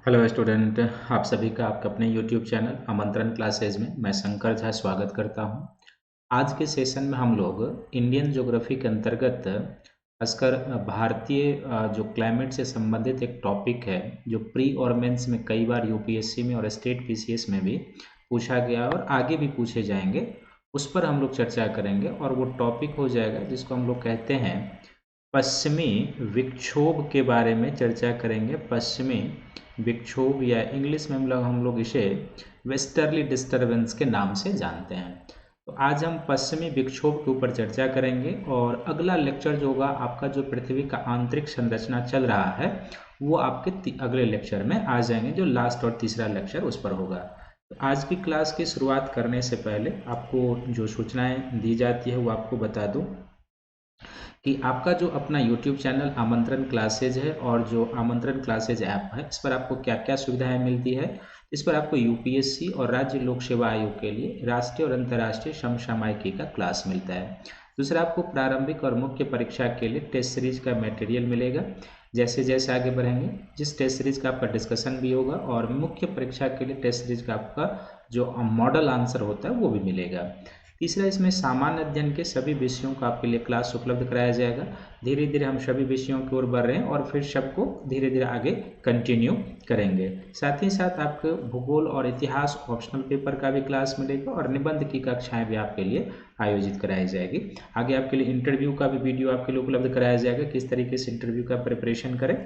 Hello student, आप सभी का आपके अपने यूट्यूब चैनल आमंत्रण क्लासेज में मैं शंकर झा स्वागत करता हूं। आज के सेशन में हम लोग इंडियन ज्योग्राफी के अंतर्गत खासकर भारतीय जो क्लाइमेट से संबंधित एक टॉपिक है जो प्री और मेंस में कई बार यूपीएससी में और स्टेट पीसीएस में भी पूछा गया और आगे भी पूछे जाएंगे, उस पर हम लोग चर्चा करेंगे। और वो टॉपिक हो जाएगा जिसको हम लोग कहते हैं पश्चिमी विक्षोभ के बारे में चर्चा करेंगे। पश्चिमी विक्षोभ या इंग्लिश में हम लोग इसे वेस्टर्ली डिस्टरबेंस के नाम से जानते हैं। तो आज हम पश्चिमी विक्षोभ के ऊपर चर्चा करेंगे और अगला लेक्चर जो होगा आपका जो पृथ्वी का आंतरिक संरचना चल रहा है वो आपके अगले लेक्चर में आ जाएंगे, जो लास्ट और तीसरा लेक्चर उस पर होगा। तो आज की क्लास की शुरुआत करने से पहले आपको जो सूचनाएं दी जाती है वो आपको बता दूं कि आपका जो अपना YouTube चैनल आमंत्रण क्लासेज है और जो आमंत्रण क्लासेज ऐप है, इस पर आपको क्या क्या सुविधाएं मिलती है। इस पर आपको यूपीएससी और राज्य लोक सेवा आयोग के लिए राष्ट्रीय और अंतर्राष्ट्रीय समसामयिकी का क्लास मिलता है। दूसरा, आपको प्रारंभिक और मुख्य परीक्षा के लिए टेस्ट सीरीज का मटेरियल मिलेगा। जैसे जैसे आगे बढ़ेंगे जिस टेस्ट सीरीज का आपका डिस्कशन भी होगा और मुख्य परीक्षा के लिए टेस्ट सीरीज का आपका जो मॉडल आंसर होता है वो भी मिलेगा। तीसरा, इसमें सामान्य अध्ययन के सभी विषयों का आपके लिए क्लास उपलब्ध कराया जाएगा। धीरे धीरे हम सभी विषयों की ओर बढ़ रहे हैं और फिर सबको धीरे धीरे आगे कंटिन्यू करेंगे। साथ ही साथ आपको भूगोल और इतिहास ऑप्शनल पेपर का भी क्लास मिलेगा और निबंध की कक्षाएं भी आपके लिए आयोजित कराई जाएगी। आगे आपके लिए इंटरव्यू का भी वीडियो आपके लिए उपलब्ध कराया जाएगा, किस तरीके से इंटरव्यू का प्रिपरेशन करें।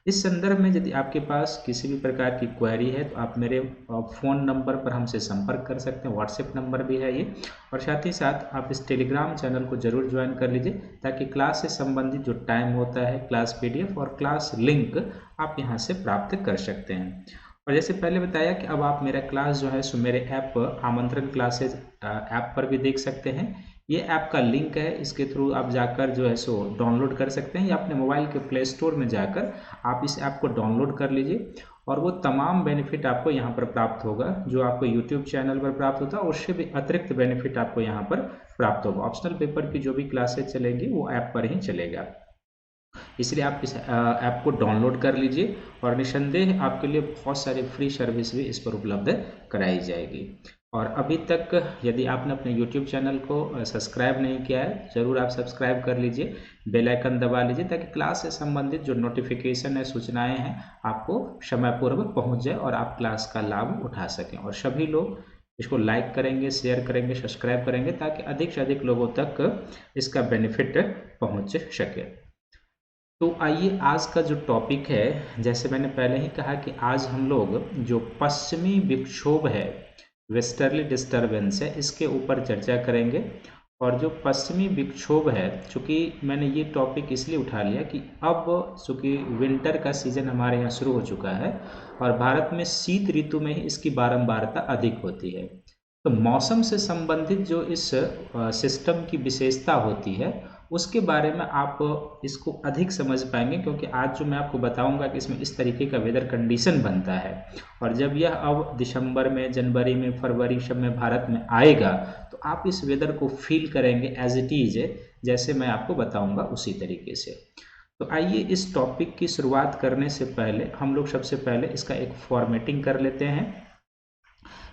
इस संदर्भ में यदि आपके पास किसी भी प्रकार की क्वेरी है तो आप मेरे फ़ोन नंबर पर हमसे संपर्क कर सकते हैं, व्हाट्सएप नंबर भी है ये। और साथ ही साथ आप इस टेलीग्राम चैनल को जरूर ज्वाइन कर लीजिए ताकि क्लास से संबंधित जो टाइम होता है, क्लास पीडीएफ और क्लास लिंक आप यहाँ से प्राप्त कर सकते हैं। और जैसे पहले बताया कि अब आप मेरा क्लास जो है सो मेरे ऐप आमंत्रण क्लासेज ऐप पर भी देख सकते हैं। ये ऐप का लिंक है, इसके थ्रू आप जाकर जो है सो डाउनलोड कर सकते हैं या अपने मोबाइल के प्ले स्टोर में जाकर आप इस ऐप को डाउनलोड कर लीजिए और वो तमाम बेनिफिट आपको यहाँ पर प्राप्त होगा जो आपको यूट्यूब चैनल पर प्राप्त होता है, उससे भी अतिरिक्त बेनिफिट आपको यहाँ पर प्राप्त होगा। ऑप्शनल पेपर की जो भी क्लासेज चलेंगी वो ऐप पर ही चलेगा, इसलिए आप इस ऐप को डाउनलोड कर लीजिए और निसंदेह आपके लिए बहुत सारी फ्री सर्विस भी इस पर उपलब्ध कराई जाएगी। और अभी तक यदि आपने अपने YouTube चैनल को सब्सक्राइब नहीं किया है, ज़रूर आप सब्सक्राइब कर लीजिए, बेल आइकन दबा लीजिए ताकि क्लास से संबंधित जो नोटिफिकेशन है, सूचनाएं हैं, आपको समय पूर्व पहुंच जाए और आप क्लास का लाभ उठा सकें। और सभी लोग इसको लाइक करेंगे, शेयर करेंगे, सब्सक्राइब करेंगे ताकि अधिक से अधिक लोगों तक इसका बेनिफिट पहुँच सके। तो आइए आज का जो टॉपिक है, जैसे मैंने पहले ही कहा कि आज हम लोग जो पश्चिमी विक्षोभ है, वेस्टर्ली डिस्टरबेंस है, इसके ऊपर चर्चा करेंगे। और जो पश्चिमी विक्षोभ है, चूँकि मैंने ये टॉपिक इसलिए उठा लिया कि अब चूँकि विंटर का सीज़न हमारे यहाँ शुरू हो चुका है और भारत में शीत ऋतु में ही इसकी बारंबारता अधिक होती है। तो मौसम से संबंधित जो इस सिस्टम की विशेषता होती है उसके बारे में आप इसको अधिक समझ पाएंगे, क्योंकि आज जो मैं आपको बताऊंगा कि इसमें इस तरीके का वेदर कंडीशन बनता है और जब यह अब दिसंबर में, जनवरी में, फरवरी सब में भारत में आएगा तो आप इस वेदर को फील करेंगे एज इट इज, जैसे मैं आपको बताऊंगा उसी तरीके से। तो आइए इस टॉपिक की शुरुआत करने से पहले हम लोग सबसे पहले इसका एक फॉर्मेटिंग कर लेते हैं।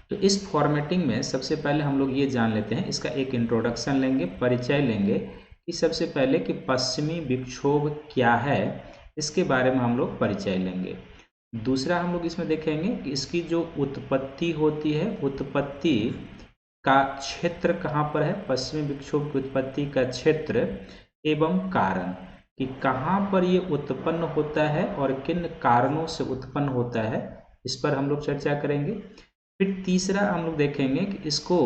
तो इस फॉर्मेटिंग में सबसे पहले हम लोग ये जान लेते हैं, इसका एक इंट्रोडक्शन लेंगे, परिचय लेंगे कि सबसे पहले कि पश्चिमी विक्षोभ क्या है, इसके बारे में हम लोग परिचय लेंगे। दूसरा, हम लोग इसमें देखेंगे कि इसकी जो उत्पत्ति होती है, उत्पत्ति का क्षेत्र कहाँ पर है, पश्चिमी विक्षोभ की उत्पत्ति का क्षेत्र एवं कारण, कि कहाँ पर ये उत्पन्न होता है और किन कारणों से उत्पन्न होता है, इस पर हम लोग चर्चा करेंगे। फिर तीसरा हम लोग देखेंगे कि इसको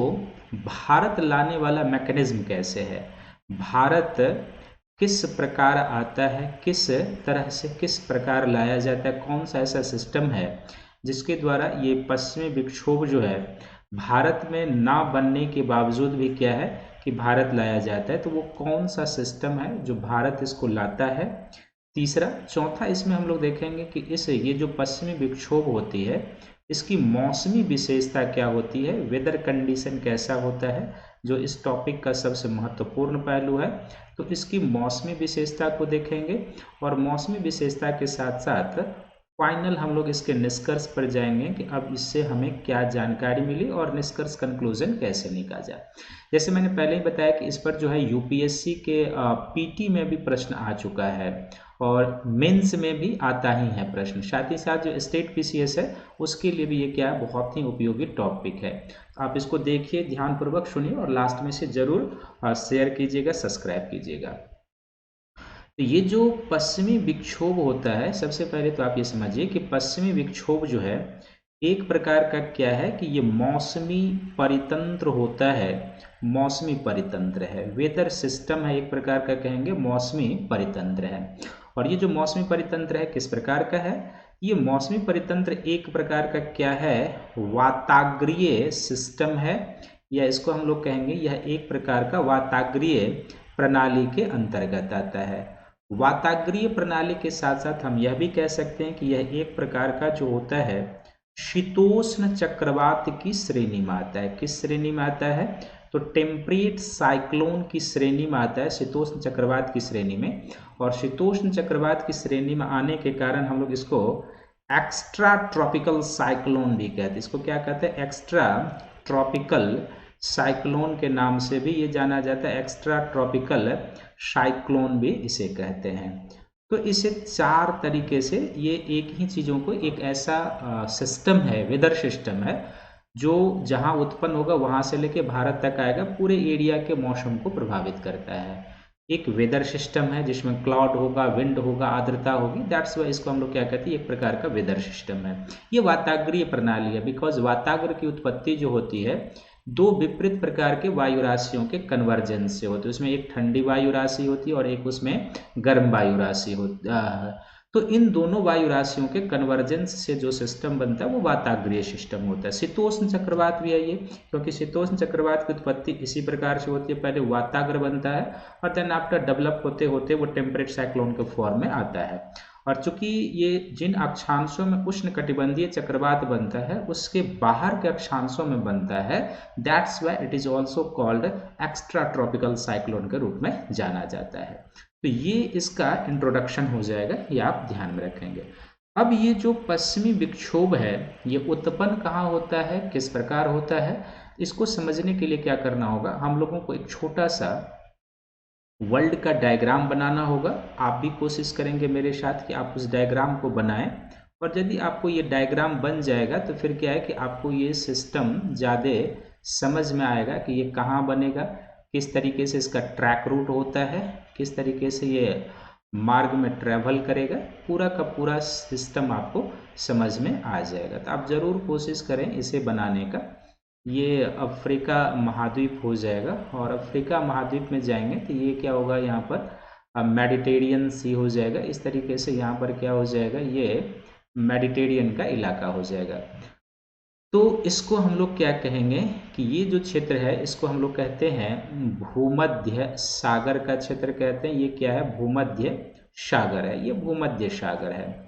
भारत लाने वाला मैकेनिज्म कैसे है, भारत किस प्रकार आता है, किस तरह से किस प्रकार लाया जाता है, कौन सा ऐसा सिस्टम है जिसके द्वारा ये पश्चिमी विक्षोभ जो है भारत में ना बनने के बावजूद भी क्या है कि भारत लाया जाता है, तो वो कौन सा सिस्टम है जो भारत इसको लाता है। तीसरा, चौथा इसमें हम लोग देखेंगे कि ये जो पश्चिमी विक्षोभ होती है इसकी मौसमी विशेषता क्या होती है, वेदर कंडीशन कैसा होता है, जो इस टॉपिक का सबसे महत्वपूर्ण पहलू है। तो इसकी मौसमी विशेषता को देखेंगे और मौसमी विशेषता के साथ साथ फाइनल हम लोग इसके निष्कर्ष पर जाएंगे कि अब इससे हमें क्या जानकारी मिली और निष्कर्ष कंक्लूजन कैसे निकाला जाए। जैसे मैंने पहले ही बताया कि इस पर जो है यूपीएससी के पीटी में भी प्रश्न आ चुका है और मेंस में भी आता ही है प्रश्न, साथ ही साथ जो स्टेट पीसीएस है उसके लिए भी ये क्या है, बहुत ही उपयोगी टॉपिक है। आप इसको देखिए, ध्यानपूर्वक सुनिए और लास्ट में से जरूर शेयर कीजिएगा, सब्सक्राइब कीजिएगा। तो ये जो पश्चिमी विक्षोभ होता है, सबसे पहले तो आप ये समझिए कि पश्चिमी विक्षोभ जो है एक प्रकार का क्या है कि ये मौसमी परितंत्र होता है, मौसमी परितंत्र है, वेदर सिस्टम है, एक प्रकार का कहेंगे मौसमी परितंत्र है। और ये जो मौसमी परितंत्र है किस प्रकार का है, ये मौसमी परितंत्र एक प्रकार का क्या है, वाताग्रीय सिस्टम है, या इसको हम लोग कहेंगे यह एक प्रकार का वाताग्रीय प्रणाली के अंतर्गत आता है। वाताग्रीय प्रणाली के साथ साथ हम यह भी कह सकते हैं कि यह एक प्रकार का जो होता है शीतोष्ण चक्रवात की श्रेणी में आता है। किस श्रेणी में आता है, तो टेम्परेट साइक्लोन की श्रेणी में आता है, शीतोष्ण चक्रवात की श्रेणी में। और शीतोष्ण चक्रवात की श्रेणी में आने के कारण हम लोग इसको एक्स्ट्रा ट्रॉपिकल साइक्लोन भी कहते हैं। इसको क्या कहते हैं, एक्स्ट्रा ट्रॉपिकल साइक्लोन के नाम से भी ये जाना जाता है, एक्स्ट्रा ट्रॉपिकल साइक्लोन भी इसे कहते हैं। तो इसे चार तरीके से ये एक ही चीज़ों को, एक ऐसा सिस्टम है, वेदर सिस्टम है जो जहाँ उत्पन्न होगा वहाँ से लेके भारत तक आएगा, पूरे एरिया के मौसम को प्रभावित करता है। एक वेदर सिस्टम है जिसमें क्लाउड होगा, विंड होगा, आर्द्रता होगी, दैट्स वाई इसको हम लोग क्या कहते हैं, एक प्रकार का वेदर सिस्टम है। ये वाताग्रीय प्रणाली है, बिकॉज वाताग्र की उत्पत्ति जो होती है दो विपरीत प्रकार के वायु राशियों के कन्वर्जेंस से होती है। उसमें एक ठंडी वायु राशि होती है और एक उसमें गर्म वायु राशि होती है। तो इन दोनों वायु राशियों के कन्वर्जेंस से जो सिस्टम बनता है वो वाताग्रीय सिस्टम होता है। शीतोष्ण चक्रवात भी है ये, क्योंकि शीतोष्ण चक्रवात की उत्पत्ति इसी प्रकार से होती है, पहले वाताग्र बनता है और देन आफ्टर डेवलप होते होते वो टेम्परेट साइक्लोन के फॉर्म में आता है। और चूंकि ये जिन अक्षांशों में उष्ण कटिबंधीय चक्रवात बनता है उसके बाहर के अक्षांशों में बनता है, that's why it is also called extra tropical cyclone के रूप में जाना जाता है। तो ये इसका इंट्रोडक्शन हो जाएगा, ये आप ध्यान में रखेंगे। अब ये जो पश्चिमी विक्षोभ है ये उत्पन्न कहाँ होता है, किस प्रकार होता है, इसको समझने के लिए क्या करना होगा, हम लोगों को एक छोटा सा वर्ल्ड का डायग्राम बनाना होगा। आप भी कोशिश करेंगे मेरे साथ कि आप उस डायग्राम को बनाएं, और यदि आपको ये डायग्राम बन जाएगा तो फिर क्या है कि आपको ये सिस्टम ज़्यादा समझ में आएगा कि ये कहाँ बनेगा, किस तरीके से इसका ट्रैक रूट होता है, किस तरीके से ये मार्ग में ट्रैवल करेगा, पूरा का पूरा सिस्टम आपको समझ में आ जाएगा। तो आप ज़रूर कोशिश करें इसे बनाने का। ये अफ्रीका महाद्वीप हो जाएगा, और अफ्रीका महाद्वीप में जाएंगे तो ये क्या होगा, यहाँ पर मेडिटेरियन सी हो जाएगा। इस तरीके से यहाँ पर क्या हो जाएगा, ये मेडिटेरियन का इलाका हो जाएगा। तो इसको हम लोग क्या कहेंगे कि ये जो क्षेत्र है इसको हम लोग कहते हैं भूमध्य सागर का क्षेत्र कहते हैं। ये क्या है, भूमध्य सागर है, ये भूमध्य सागर है।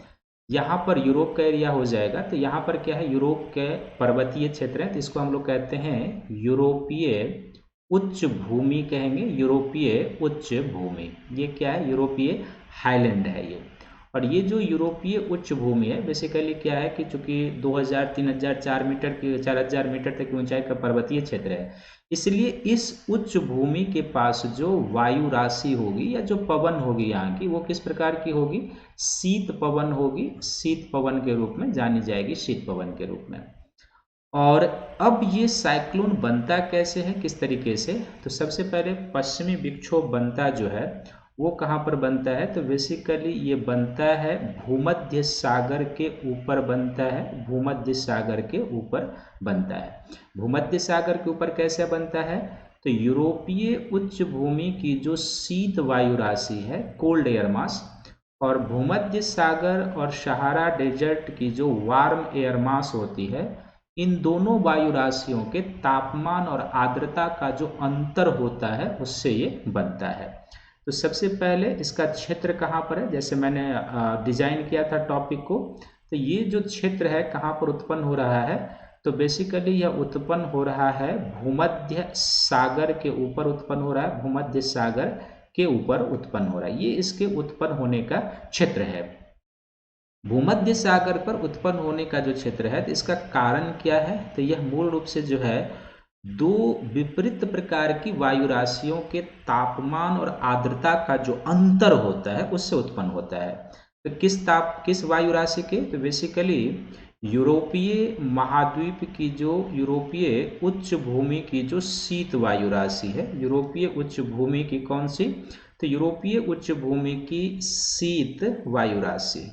यहाँ पर यूरोप का एरिया हो जाएगा, तो यहाँ पर क्या है, यूरोप के पर्वतीय क्षेत्र है, तो इसको हम लोग कहते हैं यूरोपीय उच्च भूमि कहेंगे, यूरोपीय उच्च भूमि। ये क्या है, यूरोपीय हाईलैंड है ये। और ये जो यूरोपीय उच्च भूमि है बेसिकली क्या है कि चूंकि 2000, 3000, 4000 मीटर तक की ऊंचाई का पर्वतीय क्षेत्र है, इसलिए इस उच्च भूमि के पास जो वायु राशि होगी या जो पवन होगी यहाँ की, वो किस प्रकार की होगी, शीत पवन होगी, शीत पवन के रूप में जानी जाएगी, शीत पवन के रूप में। और अब ये साइक्लोन बनता कैसे है, किस तरीके से, तो सबसे पहले पश्चिमी विक्षोभ बनता जो है वो कहाँ पर बनता है, तो बेसिकली ये बनता है भूमध्य सागर के ऊपर बनता है, भूमध्य सागर के ऊपर बनता है। भूमध्य सागर के ऊपर कैसे बनता है, तो यूरोपीय उच्च भूमि की जो शीत वायु राशि है, कोल्ड एयर मास, और भूमध्य सागर और सहारा डेजर्ट की जो वार्म एयर मास होती है, इन दोनों वायु राशियों के तापमान और आर्द्रता का जो अंतर होता है उससे ये बनता है। तो सबसे पहले इसका क्षेत्र कहाँ पर है, जैसे मैंने डिजाइन किया था टॉपिक को, तो ये जो क्षेत्र है कहाँ पर उत्पन्न हो रहा है, तो बेसिकली यह उत्पन्न हो रहा है भूमध्य सागर के ऊपर उत्पन्न हो रहा है, भूमध्य सागर के ऊपर उत्पन्न हो रहा है, ये इसके उत्पन्न होने का क्षेत्र है। भूमध्य सागर पर उत्पन्न होने का जो क्षेत्र है, तो इसका कारण क्या है? तो यह मूल रूप से जो है दो विपरीत प्रकार की वायु राशियों के तापमान और आर्द्रता का जो अंतर होता है उससे उत्पन्न होता है। तो किस वायु राशि के? तो बेसिकली यूरोपीय महाद्वीप की जो यूरोपीय उच्च भूमि की जो शीत वायु राशि है, यूरोपीय उच्च भूमि की कौन सी? तो यूरोपीय उच्च भूमि की शीत वायु राशि।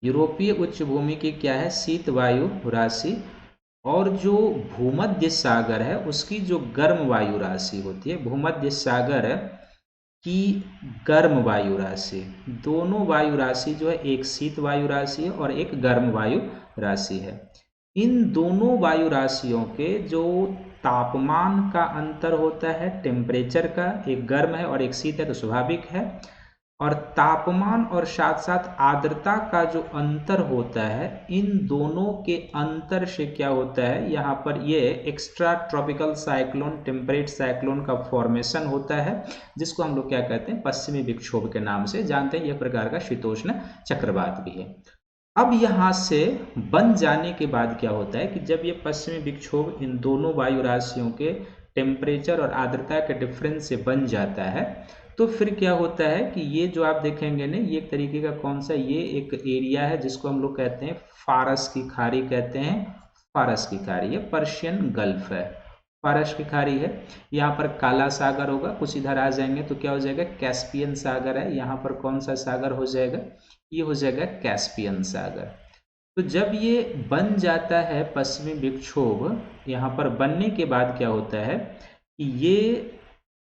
यूरोपीय उच्च भूमि की क्या है? शीत वायु राशि। और जो भूमध्य सागर है उसकी जो गर्म वायु राशि होती है, भूमध्य सागर की गर्म वायु राशि। दोनों वायु राशि जो है, एक शीत वायु राशि है और एक गर्म वायु राशि है। इन दोनों वायु राशियों के जो तापमान का अंतर होता है, टेम्परेचर का, एक गर्म है और एक शीत है तो स्वाभाविक है, और तापमान और साथ साथ आर्द्रता का जो अंतर होता है, इन दोनों के अंतर से क्या होता है, यहाँ पर ये extra tropical cyclone, temperate cyclone का फॉर्मेशन होता है, जिसको हम लोग क्या कहते हैं? पश्चिमी विक्षोभ के नाम से जानते हैं। यह प्रकार का शीतोष्ण चक्रवात भी है। अब यहाँ से बन जाने के बाद क्या होता है कि जब ये पश्चिमी विक्षोभ इन दोनों वायु राशियों के टेम्परेचर और आर्द्रता के डिफरेंस से बन जाता है, तो फिर क्या होता है कि ये जो आप देखेंगे ना, ये एक तरीके का कौन सा, ये एक एरिया है जिसको हम लोग कहते हैं फारस की खाड़ी कहते हैं। फारस की खाड़ी, ये पर्शियन गल्फ है, फारस की खाड़ी है। यहाँ पर काला सागर होगा, कुछ इधर आ जाएंगे तो क्या हो जाएगा? कैस्पियन सागर है। यहाँ पर कौन सा सागर हो जाएगा? ये हो जाएगा कैस्पियन सागर। तो जब ये बन जाता है पश्चिमी विक्षोभ, यहाँ पर बनने के बाद क्या होता है कि ये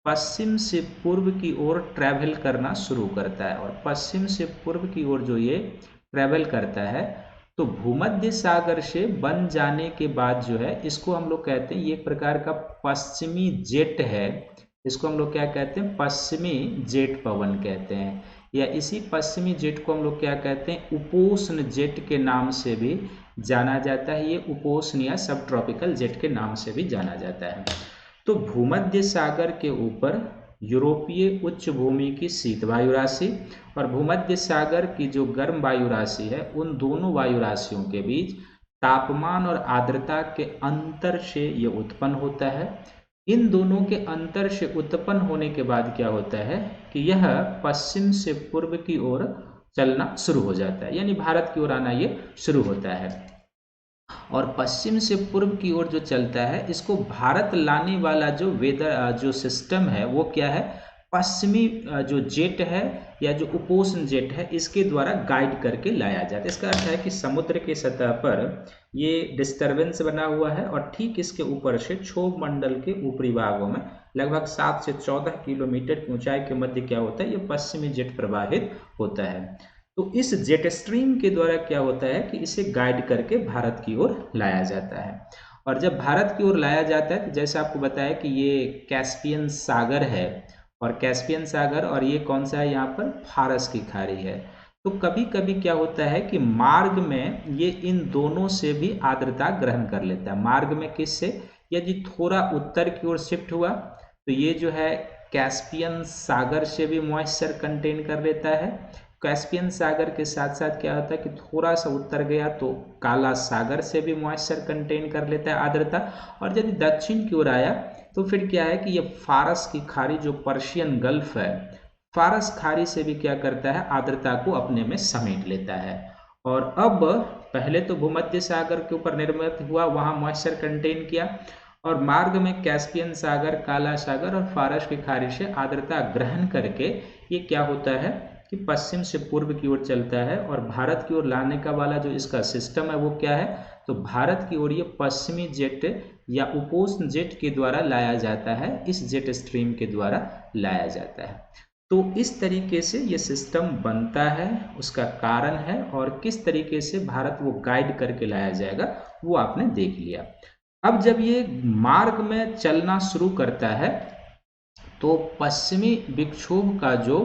पश्चिम से पूर्व की ओर ट्रैवल करना शुरू करता है, और पश्चिम से पूर्व की ओर जो ये ट्रैवल करता है, तो भूमध्य सागर से बन जाने के बाद जो है, इसको हम लोग कहते हैं, ये एक प्रकार का पश्चिमी जेट है। इसको हम लोग क्या कहते हैं? पश्चिमी जेट पवन कहते हैं, या इसी पश्चिमी जेट को हम लोग क्या कहते हैं? उपोष्ण जेट के नाम से भी जाना जाता है। ये उपोष्ण या सब ट्रॉपिकल जेट के नाम से भी जाना जाता है। तो भूमध्य सागर के ऊपर यूरोपीय उच्च भूमि की शीत वायु राशि और भूमध्य सागर की जो गर्म वायु राशि है, उन दोनों वायु राशियों के बीच तापमान और आर्द्रता के अंतर से ये उत्पन्न होता है। इन दोनों के अंतर से उत्पन्न होने के बाद क्या होता है कि यह पश्चिम से पूर्व की ओर चलना शुरू हो जाता है, यानी भारत की ओर आना ये शुरू होता है। और पश्चिम से पूर्व की ओर जो चलता है, इसको भारत लाने वाला जो वेदर जो सिस्टम है वो क्या है? पश्चिमी जो जेट है या जो उपोष्ण जेट है, इसके द्वारा गाइड करके लाया जाता है। इसका अर्थ है कि समुद्र के सतह पर ये डिस्टर्बेंस बना हुआ है और ठीक इसके ऊपर से क्षोभ मंडल के ऊपरी भागों में लगभग 7 से 14 किलोमीटर की ऊंचाई के मध्य क्या होता है? ये पश्चिमी जेट प्रवाहित होता है। तो इस जेट स्ट्रीम के द्वारा क्या होता है कि इसे गाइड करके भारत की ओर लाया जाता है। और जब भारत की ओर लाया जाता है, तो जैसे आपको बताया कि ये कैस्पियन सागर है, और कैस्पियन सागर, और ये कौन सा है? यहाँ पर फारस की खाड़ी है। तो कभी कभी क्या होता है कि मार्ग में ये इन दोनों से भी आर्द्रता ग्रहण कर लेता है। मार्ग में किससे? यदि थोड़ा उत्तर की ओर शिफ्ट हुआ तो ये जो है कैस्पियन सागर से भी मॉइस्चर कंटेन कर लेता है। कैस्पियन सागर के साथ साथ क्या होता है कि थोड़ा सा उत्तर गया तो काला सागर से भी मॉइस्चर कंटेन कर लेता है आर्द्रता। और यदि दक्षिण की ओर आया तो फिर क्या है कि ये फारस की खाड़ी जो पर्शियन गल्फ है, फारस खाड़ी से भी क्या करता है? आर्द्रता को अपने में समेट लेता है। और अब पहले तो भूमध्य सागर के ऊपर निर्मित हुआ, वहां मॉइस्चर कंटेन किया, और मार्ग में कैस्पियन सागर, काला सागर और फारस की खाड़ी से आर्द्रता ग्रहण करके ये क्या होता है कि पश्चिम से पूर्व की ओर चलता है, और भारत की ओर लाने का वाला जो इसका सिस्टम है वो क्या है? तो भारत की ओर ये पश्चिमी जेट या उपोष्ण जेट के द्वारा लाया जाता है, इस जेट स्ट्रीम के द्वारा लाया जाता है। तो इस तरीके से ये सिस्टम बनता है, उसका कारण है, और किस तरीके से भारत वो गाइड करके लाया जाएगा वो आपने देख लिया। अब जब ये मार्ग में चलना शुरू करता है, तो पश्चिमी विक्षोभ का जो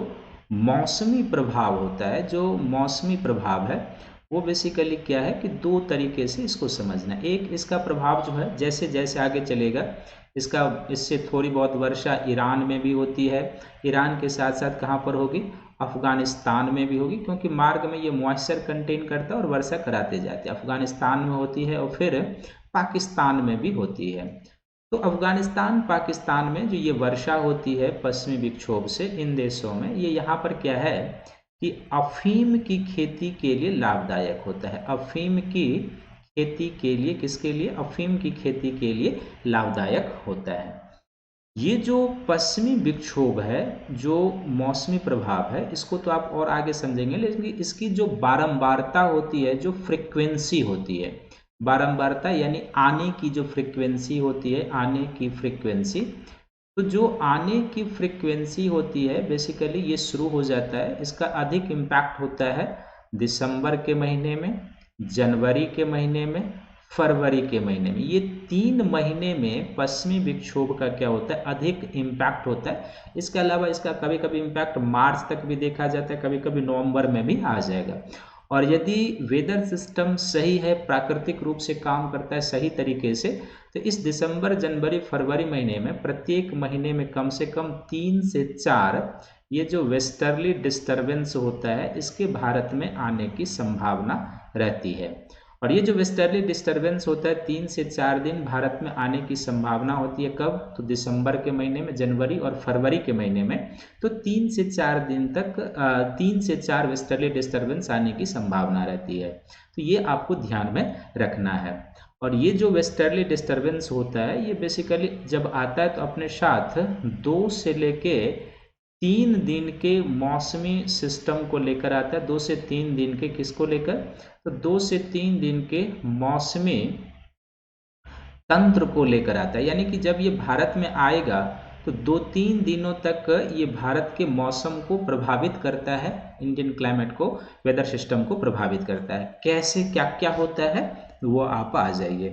मौसमी प्रभाव होता है, जो मौसमी प्रभाव है, वो बेसिकली क्या है कि दो तरीके से इसको समझना है। एक, इसका प्रभाव जो है जैसे जैसे आगे चलेगा इससे थोड़ी बहुत वर्षा ईरान में भी होती है, ईरान के साथ साथ कहाँ पर होगी, अफगानिस्तान में भी होगी, क्योंकि मार्ग में ये मॉइस्चर कंटेन करता है और वर्षा कराते जाते हैं। अफगानिस्तान में होती है और फिर पाकिस्तान में भी होती है। तो अफगानिस्तान पाकिस्तान में जो ये वर्षा होती है पश्चिमी विक्षोभ से, इन देशों में ये यहाँ पर क्या है कि अफीम की खेती के लिए लाभदायक होता है। अफीम की खेती के लिए, किसके लिए, अफीम की खेती के लिए लाभदायक होता है। ये जो पश्चिमी विक्षोभ है, जो मौसमी प्रभाव है, इसको तो आप और आगे समझेंगे, लेकिन इसकी जो बारंबारता होती है, जो फ्रिक्वेंसी होती है, बारंबारता यानी आने की जो फ्रिक्वेंसी होती है, आने की फ्रिक्वेंसी, तो जो आने की फ्रिक्वेंसी होती है बेसिकली ये शुरू हो जाता है, इसका अधिक इम्पैक्ट होता है दिसंबर के महीने में, जनवरी के महीने में, फरवरी के महीने में। ये 3 महीने में पश्चिमी विक्षोभ का क्या होता है, अधिक इम्पैक्ट होता है। इसके अलावा इसका कभी कभी इम्पैक्ट मार्च तक भी देखा जाता है, कभी कभी नवंबर में भी आ जाएगा। और यदि वेदर सिस्टम सही है, प्राकृतिक रूप से काम करता है सही तरीके से, तो इस दिसंबर, जनवरी, फरवरी महीने में प्रत्येक महीने में कम से कम 3 से 4 ये जो वेस्टर्ली डिस्टर्बेंस होता है, इसके भारत में आने की संभावना रहती है। और ये जो वेस्टर्ली डिस्टर्बेंस होता है 3 से 4 दिन भारत में आने की संभावना होती है। कब, तो दिसंबर के महीने में, जनवरी और फरवरी के महीने में। तो 3 से 4 दिन तक 3 से 4 वेस्टर्ली डिस्टर्बेंस आने की संभावना रहती है। तो ये आपको ध्यान में रखना है। और ये जो वेस्टर्ली डिस्टर्बेंस होता है, ये बेसिकली जब आता है तो अपने साथ 2 से लेके 3 दिन के मौसमी सिस्टम को लेकर आता है। 2 से 3 दिन के किसको लेकर, तो 2 से 3 दिन के मौसमी तंत्र को लेकर आता है। यानी कि जब ये भारत में आएगा तो 2-3 दिनों तक ये भारत के मौसम को प्रभावित करता है, इंडियन क्लाइमेट को, वेदर सिस्टम को प्रभावित करता है। कैसे, क्या क्या होता है, वो आप आ जाइए।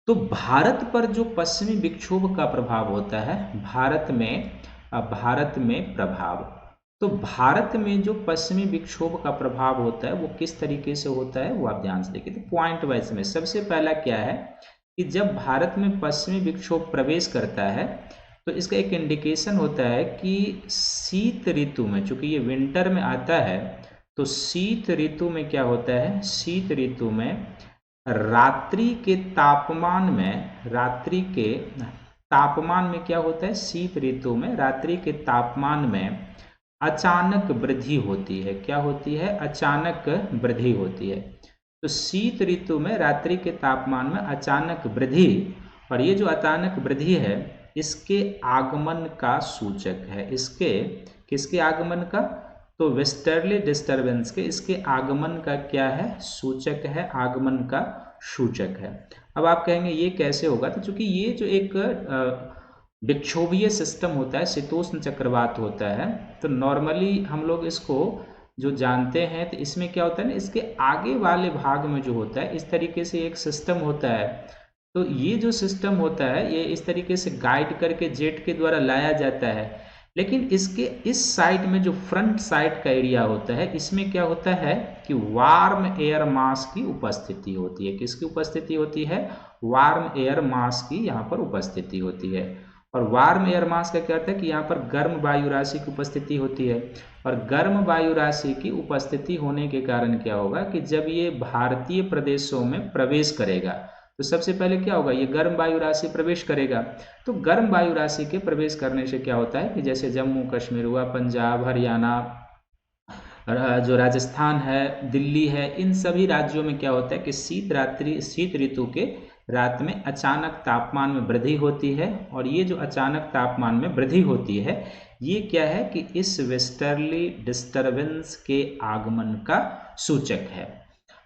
तो भारत पर जो पश्चिमी विक्षोभ का प्रभाव होता है, भारत में प्रभाव, तो भारत में जो पश्चिमी विक्षोभ का प्रभाव होता है वो किस तरीके से होता है, वो आप ध्यान से देखिए। तो पॉइंट वाइज में सबसे पहला क्या है कि जब भारत में पश्चिमी विक्षोभ प्रवेश करता है तो इसका एक इंडिकेशन होता है कि शीत ऋतु में, चूंकि ये विंटर में आता है, तो शीत ऋतु में क्या होता है, शीत ऋतु में रात्रि के तापमान में क्या होता है, शीत ऋतु में रात्रि के तापमान में अचानक वृद्धि होती है। क्या होती है, अचानक वृद्धि होती है। तो शीत ऋतु में रात्रि के तापमान में अचानक वृद्धि, और ये जो अचानक वृद्धि है इसके आगमन का सूचक है। इसके किसके आगमन का, तो वेस्टर्ली डिस्टर्बेंस के, इसके आगमन का क्या है, सूचक है, आगमन का सूचक है। अब आप कहेंगे ये कैसे होगा, तो चूंकि ये जो एक विक्षोभीय सिस्टम होता है, शीतोष्ण चक्रवात होता है, तो नॉर्मली हम लोग इसको जो जानते हैं, तो इसमें क्या होता है ना, इसके आगे वाले भाग में जो होता है इस तरीके से एक सिस्टम होता है। तो ये जो सिस्टम होता है ये इस तरीके से गाइड करके जेट के द्वारा लाया जाता है, लेकिन इसके इस साइड में जो फ्रंट साइड का एरिया होता है, इसमें क्या होता है कि वार्म एयर मास की उपस्थिति होती है। किसकी उपस्थिति होती है, वार्म एयर मास की यहाँ पर उपस्थिति होती है। और वार्म एयर मास का क्या अर्थ है कि यहाँ पर गर्म वायु राशि की उपस्थिति होती है। और गर्म वायु राशि की उपस्थिति होने के कारण क्या होगा कि जब ये भारतीय प्रदेशों में प्रवेश करेगा तो सबसे पहले क्या होगा, ये गर्म वायु राशि प्रवेश करेगा। तो गर्म वायु राशि के प्रवेश करने से क्या होता है कि जैसे जम्मू कश्मीर हुआ, पंजाब, हरियाणा, जो राजस्थान है, दिल्ली है, इन सभी राज्यों में क्या होता है कि शीत ऋतु के रात में अचानक तापमान में वृद्धि होती है। और ये जो अचानक तापमान में वृद्धि होती है ये क्या है कि इस वेस्टर्ली डिस्टर्बेंस के आगमन का सूचक है।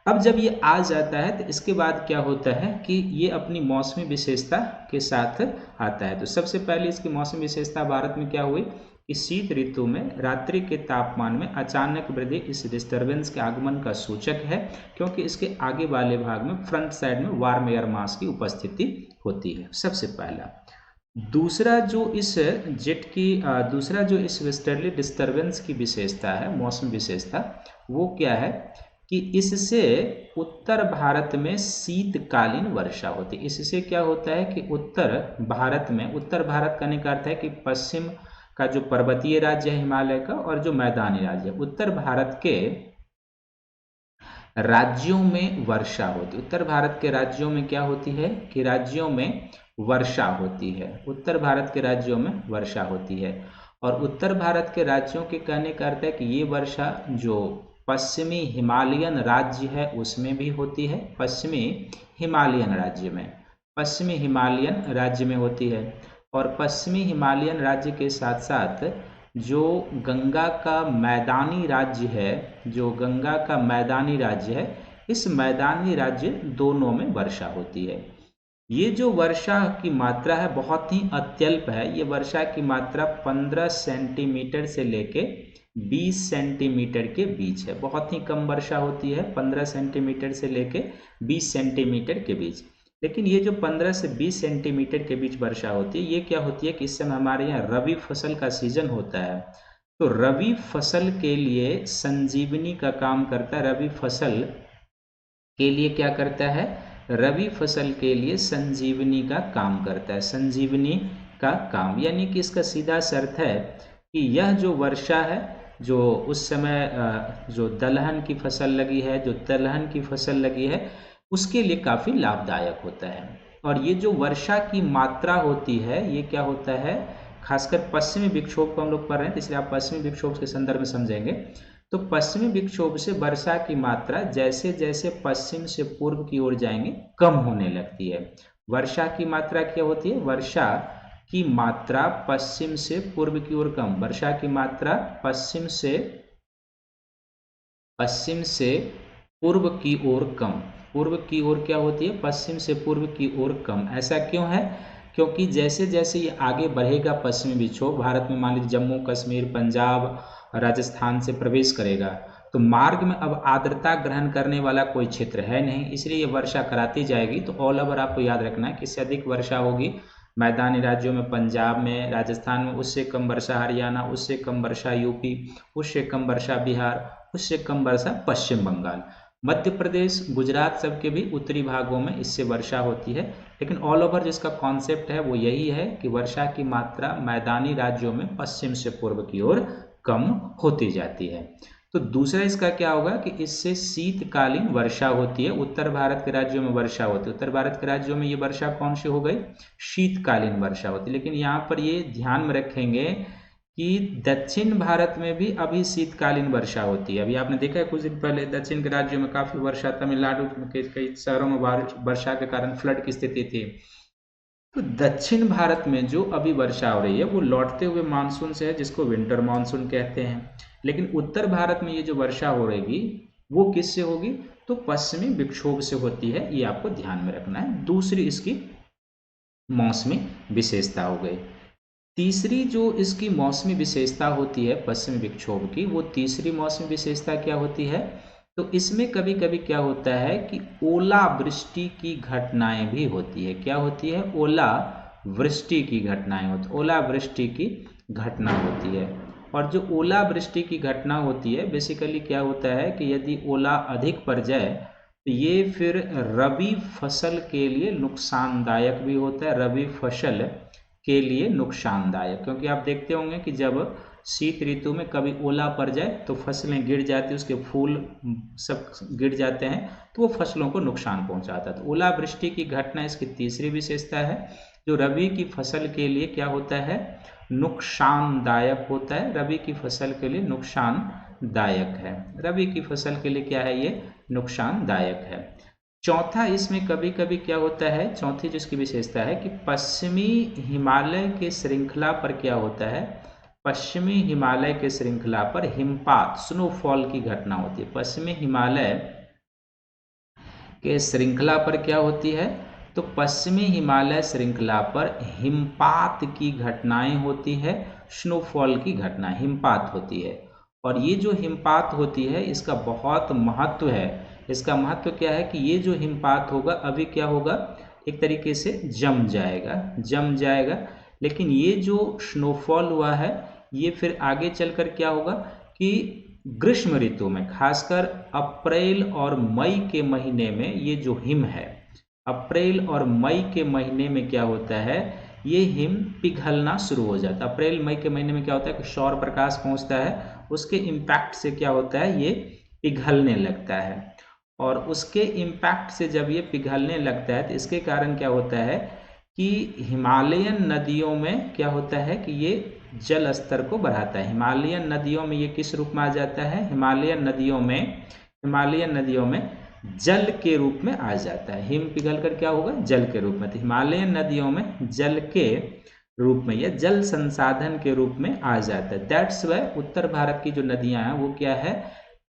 अब जब ये आ जाता है तो इसके बाद क्या होता है कि ये अपनी मौसमी विशेषता के साथ आता है। तो सबसे पहले इसकी मौसमी विशेषता भारत में क्या हुई कि शीत ऋतु में रात्रि के तापमान में अचानक वृद्धि इस डिस्टर्बेंस के आगमन का सूचक है, क्योंकि इसके आगे वाले भाग में फ्रंट साइड में वार्म एयर मास की उपस्थिति होती है, सबसे पहला। दूसरा जो इस वेस्टर्ली डिस्टर्बेंस की विशेषता है, मौसम विशेषता, वो क्या है कि इससे उत्तर भारत में शीतकालीन वर्षा होती है। इससे क्या होता है कि उत्तर भारत में, उत्तर भारत करने का अर्थ है कि पश्चिम का जो पर्वतीय राज्य है हिमालय का और जो मैदानी राज्य है, उत्तर भारत के राज्यों में वर्षा होती है। उत्तर भारत के राज्यों में क्या होती है कि राज्यों में वर्षा होती है। उत्तर भारत के राज्यों में वर्षा होती है और उत्तर भारत के राज्यों के कहने का अर्थ है कि ये वर्षा जो पश्चिमी हिमालयन राज्य है उसमें भी होती है, पश्चिमी हिमालयन राज्य में, पश्चिमी हिमालयन राज्य में होती है। और पश्चिमी हिमालयन राज्य के साथ साथ जो गंगा का मैदानी राज्य है, जो गंगा का मैदानी राज्य है, इस मैदानी राज्य दोनों में वर्षा होती है। ये जो वर्षा की मात्रा है बहुत ही अत्यल्प है। ये वर्षा की मात्रा 15 सेंटीमीटर से लेके 20 सेंटीमीटर के बीच है। बहुत ही कम वर्षा होती है 15 सेंटीमीटर से लेके 20 सेंटीमीटर के बीच। लेकिन ये जो 15 से 20 सेंटीमीटर के बीच वर्षा होती है, ये क्या होती है कि इस समय हमारे यहाँ रबी फसल का सीजन होता है। तो रबी फसल के लिए संजीवनी का काम करता है। रबी फसल के लिए क्या करता है? रबी फसल के लिए संजीवनी का काम करता है। संजीवनी का काम यानी कि इसका सीधा सा अर्थ है कि यह जो वर्षा है, जो उस समय जो दलहन की फसल लगी है, जो तिलहन की फसल लगी है, उसके लिए काफ़ी लाभदायक होता है। और ये जो वर्षा की मात्रा होती है, ये क्या होता है, खासकर पश्चिमी विक्षोभ को हम लोग पढ़ रहे हैं, तो इसलिए आप पश्चिमी विक्षोभ के संदर्भ में समझेंगे। तो पश्चिमी विक्षोभ से वर्षा की मात्रा जैसे जैसे पश्चिम से पूर्व की ओर जाएंगे कम होने लगती है। वर्षा की मात्रा क्या होती है? वर्षा की मात्रा पश्चिम से पूर्व की ओर कम, वर्षा की मात्रा पश्चिम से पूर्व की ओर कम, पूर्व की ओर क्या होती है? पश्चिम से पूर्व की ओर कम। ऐसा क्यों है? क्योंकि जैसे जैसे ये आगे बढ़ेगा पश्चिमी विक्षोभ, भारत में मान लीजिए जम्मू कश्मीर, पंजाब, राजस्थान से प्रवेश करेगा, तो मार्ग में अब आर्द्रता ग्रहण करने वाला कोई क्षेत्र है नहीं, इसलिए ये वर्षा कराती जाएगी। तो ऑल ओवर आपको याद रखना है कि इससे अधिक वर्षा होगी मैदानी राज्यों में, पंजाब में, राजस्थान में, उससे कम वर्षा हरियाणा, उससे कम वर्षा यूपी, उससे कम वर्षा बिहार, उससे कम वर्षा पश्चिम बंगाल, मध्य प्रदेश, गुजरात सबके भी उत्तरी भागों में इससे वर्षा होती है। लेकिन ऑल ओवर जिसका कॉन्सेप्ट है वो यही है कि वर्षा की मात्रा मैदानी राज्यों में पश्चिम से पूर्व की ओर कम होती जाती है। तो दूसरा इसका क्या होगा कि इससे शीतकालीन वर्षा होती है। उत्तर भारत के राज्यों में वर्षा होती है, उत्तर भारत के राज्यों में ये वर्षा कौन सी हो गई? शीतकालीन वर्षा होती है। लेकिन यहाँ पर ये ध्यान में रखेंगे कि दक्षिण भारत में भी अभी शीतकालीन वर्षा होती है। अभी आपने देखा है कुछ दिन पहले दक्षिण के राज्यों में काफी वर्षा, तमिलनाडु के कई शहरों में वर्षा के कारण फ्लड की स्थिति थी। तो दक्षिण भारत में जो अभी वर्षा हो रही है वो लौटते हुए मानसून से है, जिसको विंटर मानसून कहते हैं। लेकिन उत्तर भारत में ये जो वर्षा हो रहेगी वो किससे होगी? तो पश्चिमी विक्षोभ से होती है। ये आपको ध्यान में रखना है। दूसरी इसकी मौसमी विशेषता हो गई। तीसरी जो इसकी मौसमी विशेषता होती है पश्चिमी विक्षोभ की, वो तीसरी मौसमी विशेषता क्या होती है? तो इसमें कभी कभी क्या होता है कि ओलावृष्टि की घटनाएं भी होती है। क्या होती है? ओलावृष्टि की घटनाएं होती, ओलावृष्टि की घटना होती है। और जो ओलावृष्टि की घटना होती है बेसिकली क्या होता है कि यदि ओला अधिक पड़ जाए तो ये फिर रबी फसल के लिए नुकसानदायक भी होता है, रबी फसल के लिए नुकसानदायक। क्योंकि आप देखते होंगे कि जब शीत ऋतु में कभी ओला पड़ जाए तो फसलें गिर जाती, उसके फूल सब गिर जाते हैं, तो वो फसलों को नुकसान पहुंचाता है। तो ओलावृष्टि की घटना इसकी तीसरी विशेषता है, जो रबी की फसल के लिए क्या होता है? नुकसानदायक होता है। रबी की फसल के लिए नुकसानदायक है, रबी की फसल के लिए क्या है? ये नुकसानदायक है। चौथा इसमें कभी कभी क्या होता है, चौथी जिसकी विशेषता है कि पश्चिमी हिमालय के श्रृंखला पर क्या होता है? पश्चिमी हिमालय के श्रृंखला पर हिमपात, स्नोफॉल की घटना होती है। पश्चिमी हिमालय के श्रृंखला पर क्या होती है? तो पश्चिमी हिमालय श्रृंखला पर हिमपात की घटनाएं होती है, स्नोफॉल की घटना, हिमपात होती है। और ये जो हिमपात होती है इसका बहुत महत्व है। इसका महत्व क्या है कि ये जो हिमपात होगा अभी क्या होगा? एक तरीके से जम जाएगा। लेकिन ये जो स्नोफॉल हुआ है ये फिर आगे चलकर क्या होगा कि ग्रीष्म ऋतु में खासकर अप्रैल और मई के महीने में ये जो हिम है, अप्रैल और मई के महीने में क्या होता है, ये हिम पिघलना शुरू हो जाता है। अप्रैल मई के महीने में क्या होता है कि सौर प्रकाश पहुंचता है, उसके इम्पैक्ट से क्या होता है, ये पिघलने लगता है। और उसके इम्पैक्ट से जब ये पिघलने लगता है तो इसके कारण क्या होता है कि हिमालयन नदियों में क्या होता है कि ये जल स्तर को बढ़ाता है। हिमालयन नदियों में ये किस रूप में आ जाता है, हिमालयन नदियों में जल के रूप में आ जाता है। हिम पिघल कर क्या होगा, जल के रूप में। तो हिमालयन नदियों में जल के रूप में या जल संसाधन के रूप में आ जाता है। दैट्स वाई उत्तर भारत की जो नदियां हैं वो क्या है,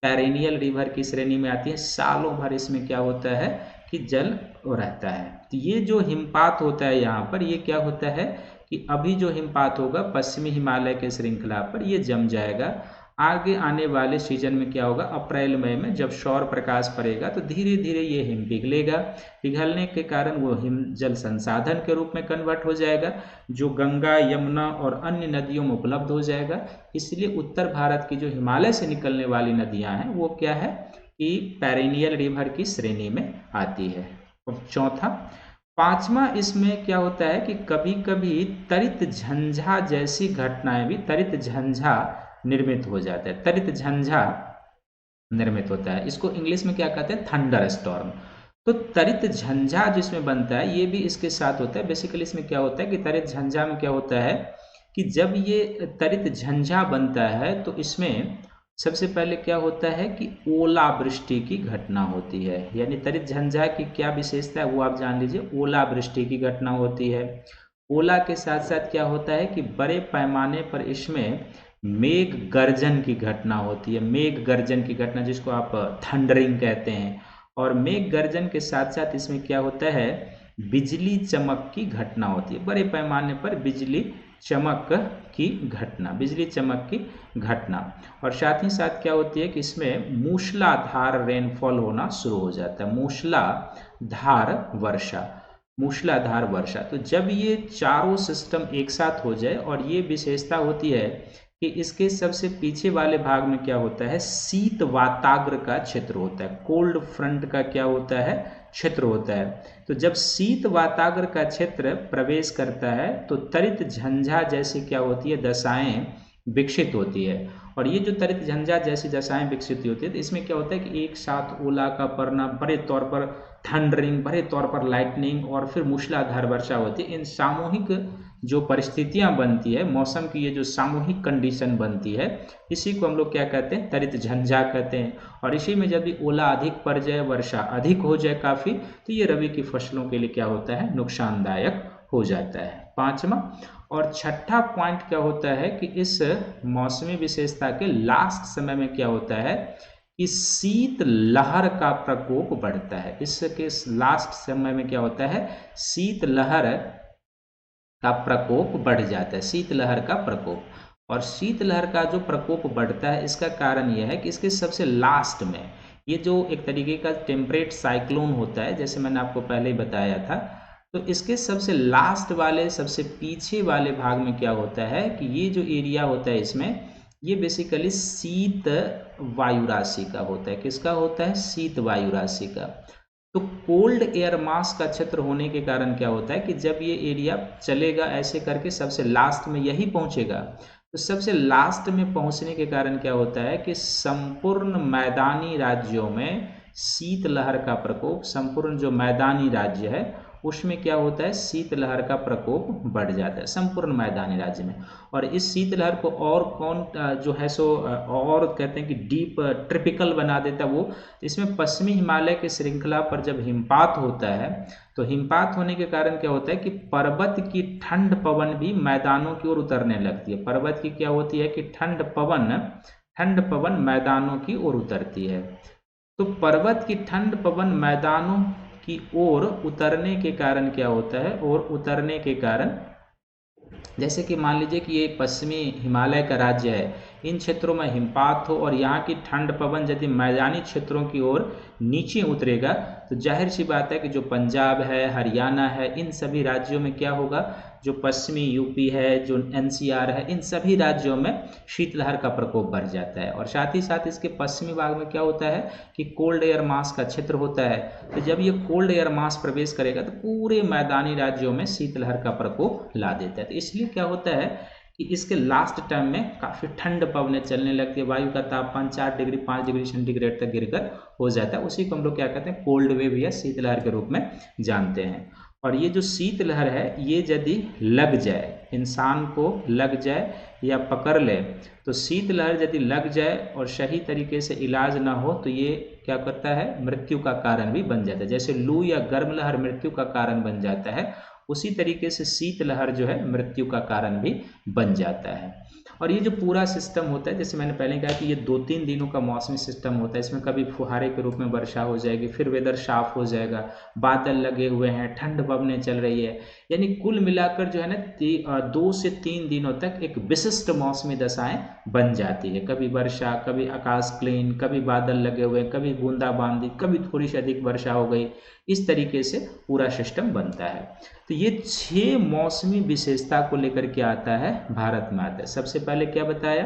पेरेनियल रिवर की श्रेणी में आती है। सालों भर इसमें क्या होता है कि जल रहता है। तो ये जो हिमपात होता है यहाँ पर, ये क्या होता है कि अभी जो हिमपात होगा पश्चिमी हिमालय के श्रृंखला पर ये जम जाएगा। आगे आने वाले सीजन में क्या होगा, अप्रैल मई में जब सौर प्रकाश पड़ेगा तो धीरे धीरे ये हिम पिघलेगा। पिघलने के कारण वो हिम जल संसाधन के रूप में कन्वर्ट हो जाएगा, जो गंगा, यमुना और अन्य नदियों में उपलब्ध हो जाएगा। इसलिए उत्तर भारत की जो हिमालय से निकलने वाली नदियां हैं वो क्या है कि पेरेनियल रिवर की श्रेणी में आती है। और चौथा, पांचवा इसमें क्या होता है कि कभी कभी तरित झंझा जैसी घटनाएं भी, तरित झंझा निर्मित हो जाता है। तरित झंझा निर्मित होता है, इसको इंग्लिश में क्या कहते हैं, थंडर स्टॉर्म। तो तरित झंझा जिसमें बनता है ये भी इसके साथ होता है। बेसिकली इसमें क्या होता है कि तरित झंझा में क्या होता है कि जब ये तरित झंझा बनता है तो इसमें सबसे पहले क्या होता है कि ओलावृष्टि की घटना होती है। यानी तरित झंझा की क्या विशेषता है वो आप जान लीजिए, ओलावृष्टि की घटना होती है। ओला के साथ साथ क्या होता है कि बड़े पैमाने पर इसमें मेघ गर्जन की घटना होती है। मेघ गर्जन की घटना जिसको आप थंडरिंग कहते हैं। और मेघ गर्जन के साथ साथ इसमें क्या होता है, बिजली चमक की घटना होती है। बड़े पैमाने पर बिजली चमक की घटना, बिजली चमक की घटना। और साथ ही साथ क्या होती है कि इसमें मूसलाधार रेनफॉल होना शुरू हो जाता है। मूसलाधार वर्षा। तो जब ये चारों सिस्टम एक साथ हो जाए, और ये विशेषता होती है कि इसके सबसे पीछे वाले भाग में क्या होता है, शीत वाताग्र का क्षेत्र होता है। कोल्ड फ्रंट का क्या होता है, क्षेत्र होता है। तो जब शीत वाताग्र का क्षेत्र प्रवेश करता है तो तरित झंझा जैसी क्या होती है, दशाएं विकसित होती है। और ये जो तरित झंझा जैसी दशाएं विकसित होती है तो इसमें क्या होता है कि एक साथ ओला का पड़ना, बड़े तौर पर थंडरिंग, बड़े तौर पर लाइटनिंग और फिर मूसलाधार वर्षा होती है। इन सामूहिक जो परिस्थितियां बनती है, मौसम की ये जो सामूहिक कंडीशन बनती है, इसी को हम लोग क्या कहते हैं, तरित झंझा कहते हैं। और इसी में जब भी ओला अधिक पड़ जाए, वर्षा अधिक हो जाए काफ़ी, तो ये रबी की फसलों के लिए क्या होता है, नुकसानदायक हो जाता है। पांचवा और छठा पॉइंट क्या होता है कि इस मौसमी विशेषता के लास्ट समय में क्या होता है कि शीत लहर का प्रकोप बढ़ता है। इसके लास्ट समय में क्या होता है, शीत लहर का प्रकोप बढ़ जाता है, शीतलहर का प्रकोप। और शीतलहर का जो प्रकोप बढ़ता है इसका कारण यह है कि इसके सबसे लास्ट में ये जो एक तरीके का टेम्परेट साइक्लोन होता है, जैसे मैंने आपको पहले ही बताया था, तो इसके सबसे लास्ट वाले, सबसे पीछे वाले भाग में क्या होता है कि ये जो एरिया होता है इसमें, ये बेसिकली शीत वायु राशि का होता है। किसका होता है, शीत वायु राशि का। तो कोल्ड एयर मास का क्षेत्र होने के कारण क्या होता है कि जब ये एरिया चलेगा ऐसे करके सबसे लास्ट में यही पहुंचेगा, तो सबसे लास्ट में पहुंचने के कारण क्या होता है कि संपूर्ण मैदानी राज्यों में शीतलहर का प्रकोप, संपूर्ण जो मैदानी राज्य है उसमें क्या होता है, शीतलहर का प्रकोप बढ़ जाता है संपूर्ण मैदानी राज्य में। और इस शीतलहर को और कौन जो है सो और कहते हैं कि डीप ट्रिपिकल बना देता है वो, इसमें पश्चिमी हिमालय के श्रृंखला पर जब हिमपात होता है तो हिमपात होने के कारण क्या होता है कि पर्वत की ठंड पवन भी मैदानों की ओर उतरने लगती है। पर्वत की क्या होती है कि ठंड पवन मैदानों की ओर उतरती है। तो पर्वत की ठंड पवन मैदानों की ओर उतरने के कारण क्या होता है, और उतरने के कारण जैसे कि मान लीजिए कि ये पश्चिमी हिमालय का राज्य है, इन क्षेत्रों में हिमपात हो और यहाँ की ठंड पवन यदि मैदानी क्षेत्रों की ओर नीचे उतरेगा तो जाहिर सी बात है कि जो पंजाब है, हरियाणा है, इन सभी राज्यों में क्या होगा, जो पश्चिमी यूपी है, जो एनसीआर है, इन सभी राज्यों में शीतलहर का प्रकोप बढ़ जाता है। और साथ ही साथ इसके पश्चिमी भाग में क्या होता है कि कोल्ड एयर मास का क्षेत्र होता है। तो जब ये कोल्ड एयर मास प्रवेश करेगा तो पूरे मैदानी राज्यों में शीतलहर का प्रकोप ला देता है। तो इसलिए क्या होता है कि इसके लास्ट टाइम में काफ़ी ठंड पवनें चलने लगती है, वायु का तापमान 4 डिग्री 5 डिग्री सेंटीग्रेड तक गिरकर हो जाता है। उसी को हम लोग क्या कहते हैं, कोल्ड वेव या शीतलहर के रूप में जानते हैं। और ये जो शीतलहर है ये यदि लग जाए, इंसान को लग जाए या पकड़ ले, तो शीतलहर यदि लग जाए और सही तरीके से इलाज ना हो तो ये क्या करता है, मृत्यु का कारण भी बन जाता है। जैसे लू या गर्म लहर मृत्यु का कारण बन जाता है, उसी तरीके से शीतलहर जो है मृत्यु का कारण भी बन जाता है। और ये जो पूरा सिस्टम होता है, जैसे मैंने पहले कहा कि ये 2-3 दिनों का मौसमी सिस्टम होता है। इसमें कभी फुहारे के रूप में वर्षा हो जाएगी, फिर वेदर साफ हो जाएगा, बादल लगे हुए हैं, ठंड पवनें चल रही है, यानी कुल मिलाकर जो है ना 2 से 3 दिनों तक एक विशिष्ट मौसमी दशाएं बन जाती है। कभी वर्षा, कभी आकाश क्लीन, कभी बादल लगे हुए, कभी बूंदाबांदी, कभी थोड़ी सी अधिक वर्षा हो गई, इस तरीके से पूरा सिस्टम बनता है। तो ये 6 मौसमी विशेषता को लेकर के आता है, भारत में आता है। सबसे पहले क्या बताया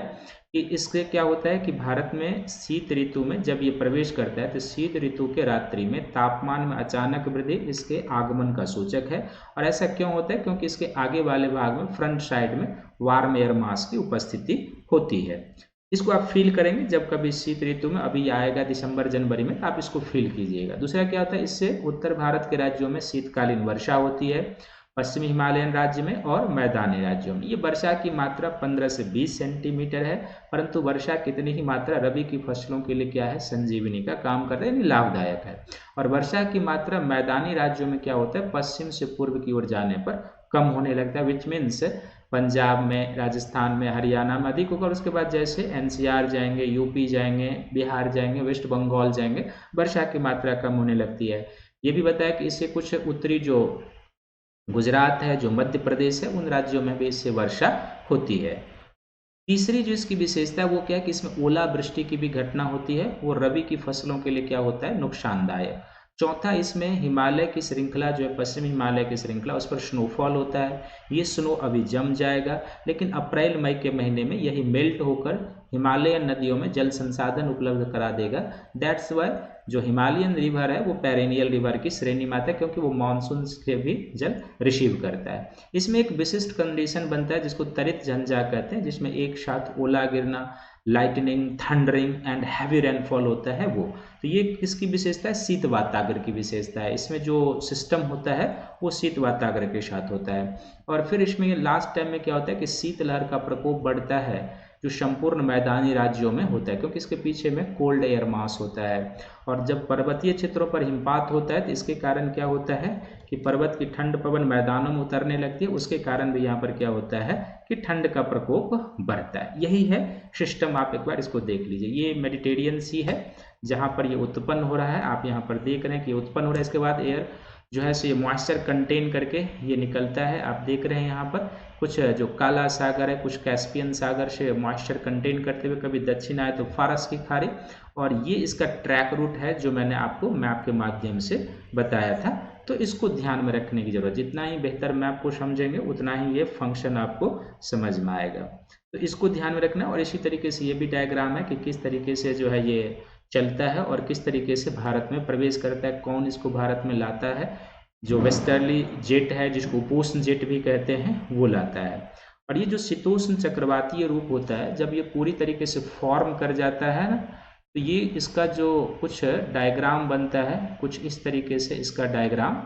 कि इससे क्या होता है कि भारत में शीत ऋतु में जब ये प्रवेश करता है तो शीत ऋतु के रात्रि में तापमान में अचानक वृद्धि इसके आगमन का सूचक है। और ऐसा क्यों होता है, क्योंकि इसके आगे वाले भाग में फ्रंट साइड में वार्म एयर मास की उपस्थिति होती है। इसको आप फील करेंगे जब कभी शीत ऋतु में अभी आएगा दिसंबर जनवरी में, तो आप इसको फील कीजिएगा। दूसरा क्या होता है, इससे उत्तर भारत के राज्यों में शीतकालीन वर्षा होती है, पश्चिमी हिमालयन राज्य में और मैदानी राज्यों में। ये वर्षा की मात्रा 15 से 20 सेंटीमीटर है, परंतु वर्षा कितनी ही मात्रा रबी की फसलों के लिए क्या है, संजीवनी का काम कर रहा है, यानी लाभदायक है। और वर्षा की मात्रा मैदानी राज्यों में क्या होता है, पश्चिम से पूर्व की ओर जाने पर कम होने लगता है, विच मीन्स पंजाब में, राजस्थान में, हरियाणा में अधिक होगा। उसके बाद जैसे एनसीआर जाएंगे, यूपी जाएंगे, बिहार जाएंगे, वेस्ट बंगाल जाएंगे, वर्षा की मात्रा कम होने लगती है। ये भी बताया कि इससे कुछ उत्तरी जो गुजरात है, जो मध्य प्रदेश है, उन राज्यों में भी इससे वर्षा होती है। तीसरी जो इसकी विशेषता है वो क्या है कि इसमें ओलावृष्टि की भी घटना होती है, वो रबी की फसलों के लिए क्या होता है, नुकसानदायक। चौथा, इसमें हिमालय की श्रृंखला जो है, पश्चिमी हिमालय की श्रृंखला, उस पर स्नोफॉल होता है। ये स्नो अभी जम जाएगा, लेकिन अप्रैल मई के महीने में यही मेल्ट होकर हिमालयन नदियों में जल संसाधन उपलब्ध करा देगा। दैट्स वाई जो हिमालयन रिवर है वो पेरेनियल रिवर की श्रेणी में आता है, क्योंकि वो मानसून से भी जल रिसीव करता है। इसमें एक विशिष्ट कंडीशन बनता है जिसको तरित झंझा कहते हैं, जिसमें एक साथ ओला गिरना, lightning, thundering and heavy rainfall होता है वो। तो ये किसकी विशेषता है, शीत वाताग्र की विशेषता है। इसमें जो सिस्टम होता है वो शीत वाताग्र के साथ होता है। और फिर इसमें लास्ट टाइम में क्या होता है कि शीतलहर का प्रकोप बढ़ता है जो संपूर्ण मैदानी राज्यों में होता है, क्योंकि इसके पीछे में कोल्ड एयर मास होता है। और जब पर्वतीय क्षेत्रों पर हिमपात होता है तो इसके कारण क्या होता है कि पर्वत की ठंड पवन मैदानों में उतरने लगती है, उसके कारण भी यहाँ पर क्या होता है कि ठंड का प्रकोप बढ़ता है। यही है सिस्टम, आप एक बार इसको देख लीजिए। ये मेडिटेरियन सी है जहाँ पर ये उत्पन्न हो रहा है, आप यहाँ पर देख रहे हैं कि ये उत्पन्न हो रहा है। इसके बाद एयर जो है सो ये मॉइस्चर कंटेन करके ये निकलता है। आप देख रहे हैं यहाँ पर कुछ जो काला सागर है, कुछ कैस्पियन सागर से मॉइस्चर कंटेन करते हुए कभी दक्षिण आए तो फारस की खाड़ी, और ये इसका ट्रैक रूट है जो मैंने आपको मैप के माध्यम से बताया था। तो इसको ध्यान में रखने की जरूरत, जितना ही बेहतर मैप को समझेंगे उतना ही ये फंक्शन आपको समझ में आएगा। तो इसको ध्यान में रखना। और इसी तरीके से ये भी डायग्राम है कि किस तरीके से जो है ये चलता है और किस तरीके से भारत में प्रवेश करता है, कौन इसको भारत में लाता है। जो वेस्टर्ली जेट है, जिसको उपोष्ण जेट भी कहते हैं, वो लाता है। और ये जो शीतोष्ण चक्रवातीय रूप होता है, जब ये पूरी तरीके से फॉर्म कर जाता है ना, तो ये इसका जो कुछ डायग्राम बनता है, कुछ इस तरीके से इसका डायग्राम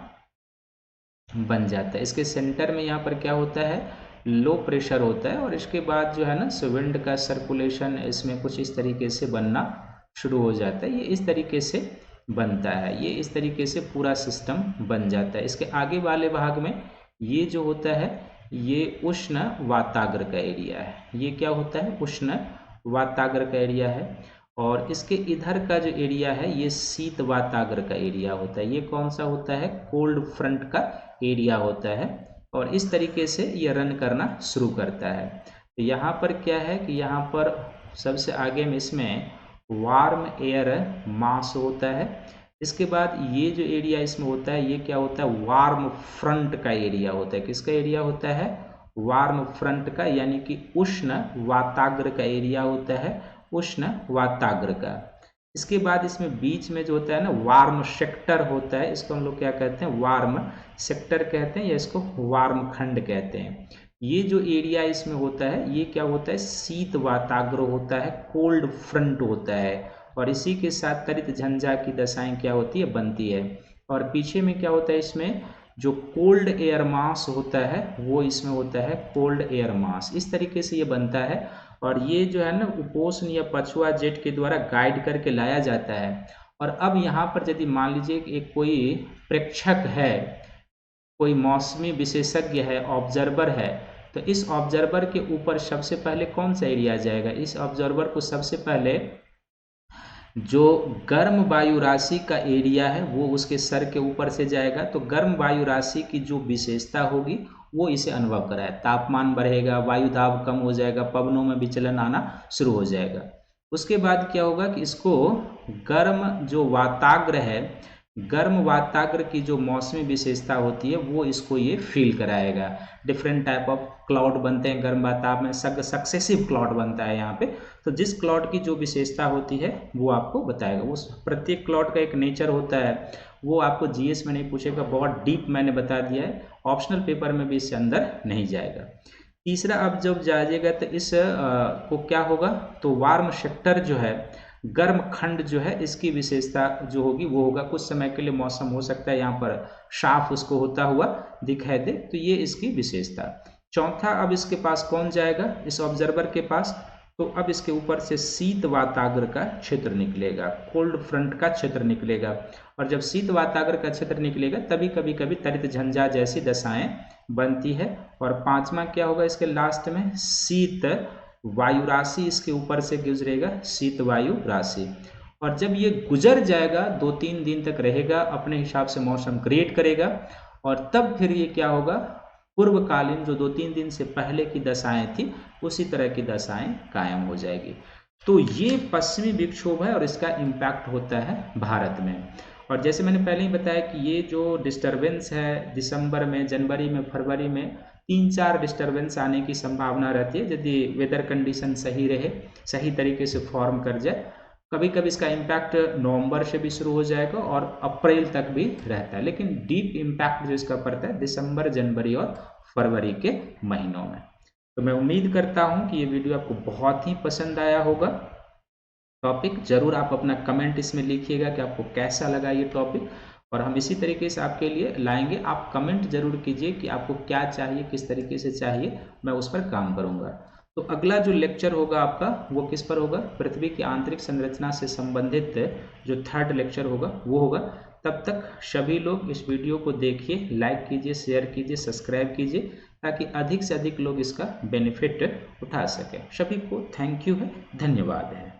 बन जाता है। इसके सेंटर में यहाँ पर क्या होता है, लो प्रेशर होता है, और इसके बाद जो है ना विंड का सर्कुलेशन इसमें कुछ इस तरीके से बनना शुरू हो जाता है। ये इस तरीके से बनता है, ये इस तरीके से पूरा सिस्टम बन जाता है। इसके आगे वाले भाग में ये जो होता है ये उष्ण वाताग्र का एरिया है। ये क्या होता है, उष्ण वाताग्र का एरिया है। और इसके इधर का जो एरिया है ये शीत वाताग्र का एरिया होता है। ये कौन सा होता है, कोल्ड फ्रंट का एरिया होता है। और इस तरीके से ये रन करना शुरू करता है। तो यहाँ पर क्या है कि यहाँ पर सबसे आगे में इसमें वार्म एयर मास होता है, इसके बाद ये जो एरिया इसमें होता है ये क्या होता है, वार्म फ्रंट का एरिया होता है। किसका एरिया होता है, वार्म फ्रंट का, यानी कि उष्ण वाताग्र का एरिया होता है, उष्ण वाताग्र का। इसके बाद इसमें बीच में जो होता है ना वार्म सेक्टर होता है, इसको हम लोग क्या कहते हैं, वार्म सेक्टर कहते हैं या इसको वार्म खंड कहते हैं। ये जो एरिया इसमें होता है ये क्या होता है, शीत वाताग्र होता है, कोल्ड फ्रंट होता है, और इसी के साथ तरित झंझा की दशाएं क्या होती है, बनती है। और पीछे में क्या होता है, इसमें जो कोल्ड एयर मास होता है वो इसमें होता है कोल्ड एयर मास। इस तरीके से ये बनता है, और ये जो है ना उपोष्ण या पछुआ जेट के द्वारा गाइड करके लाया जाता है। और अब यहाँ पर यदि मान लीजिए एक कोई प्रेक्षक है, कोई मौसमी विशेषज्ञ है, ऑब्जर्वर है, तो इस ऑब्जर्वर के ऊपर सबसे पहले कौन सा एरिया जाएगा, इस ऑब्जर्वर को सबसे पहले जो गर्म वायु राशि का एरिया है वो उसके सर के ऊपर से जाएगा। तो गर्म वायु राशि की जो विशेषता होगी वो इसे अनुभव कराए, तापमान बढ़ेगा, वायु दाब कम हो जाएगा, पवनों में विचलन आना शुरू हो जाएगा। उसके बाद क्या होगा कि इसको गर्म जो वाताग्र है, गर्म वाताग्र की जो मौसमी विशेषता होती है वो इसको ये फील कराएगा। डिफरेंट टाइप ऑफ क्लाउड बनते हैं गर्म वातावरण में, सक्सेसिव क्लाउड बनता है यहाँ पे। तो जिस क्लाउड की जो विशेषता होती है वो आपको बताएगा। उस प्रत्येक क्लाउड का एक नेचर होता है, वो आपको जीएस में नहीं पूछेगा, बहुत डीप मैंने बता दिया है, ऑप्शनल पेपर में भी इससे अंदर नहीं जाएगा। तीसरा अब जब जाइएगा तो इस को क्या होगा, तो वार्म सेक्टर जो है, गर्म खंड जो है, इसकी विशेषता जो होगी वो होगा, कुछ समय के लिए मौसम हो सकता है यहाँ पर साफ उसको होता हुआ दिखाई दे, तो ये इसकी विशेषता। चौथा अब इसके पास कौन जाएगा, इस ऑब्जर्वर के पास, तो अब इसके ऊपर से शीत वाताग्र का क्षेत्र निकलेगा, कोल्ड फ्रंट का क्षेत्र निकलेगा। और जब शीत वाताग्र का क्षेत्र निकलेगा तभी कभी कभी तरित झंझा जैसी दशाएं बनती है। और पांचवा क्या होगा इसके लास्ट में, शीत वायु राशि इसके ऊपर से गुजरेगा, शीत वायु राशि। और जब ये गुजर जाएगा 2-3 दिन तक रहेगा, अपने हिसाब से मौसम क्रिएट करेगा, और तब फिर ये क्या होगा, पूर्वकालीन जो 2-3 दिन से पहले की दशाएं थी उसी तरह की दशाएं कायम हो जाएगी। तो ये पश्चिमी विक्षोभ है और इसका इम्पैक्ट होता है भारत में। और जैसे मैंने पहले ही बताया कि ये जो डिस्टरबेंस है दिसंबर में, जनवरी में, फरवरी में 3-4 डिस्टरबेंस आने की संभावना रहती है यदि वेदर कंडीशन सही रहे, सही तरीके से फॉर्म कर जाए। कभी कभी इसका इम्पैक्ट नवंबर से भी शुरू हो जाएगा और अप्रैल तक भी रहता है, लेकिन डीप इम्पैक्ट जो इसका पड़ता है दिसंबर, जनवरी और फरवरी के महीनों में। तो मैं उम्मीद करता हूँ कि ये वीडियो आपको बहुत ही पसंद आया होगा। टॉपिक जरूर आप अपना कमेंट इसमें लिखिएगा कि आपको कैसा लगा ये टॉपिक, और हम इसी तरीके से आपके लिए लाएंगे। आप कमेंट जरूर कीजिए कि आपको क्या चाहिए, किस तरीके से चाहिए, मैं उस पर काम करूँगा। तो अगला जो लेक्चर होगा आपका वो किस पर होगा, पृथ्वी की आंतरिक संरचना से संबंधित जो 3rd लेक्चर होगा वो होगा। तब तक सभी लोग इस वीडियो को देखिए, लाइक कीजिए, शेयर कीजिए, सब्सक्राइब कीजिए, ताकि अधिक से अधिक लोग इसका बेनिफिट उठा सकें। सभी को थैंक यू है, धन्यवाद है।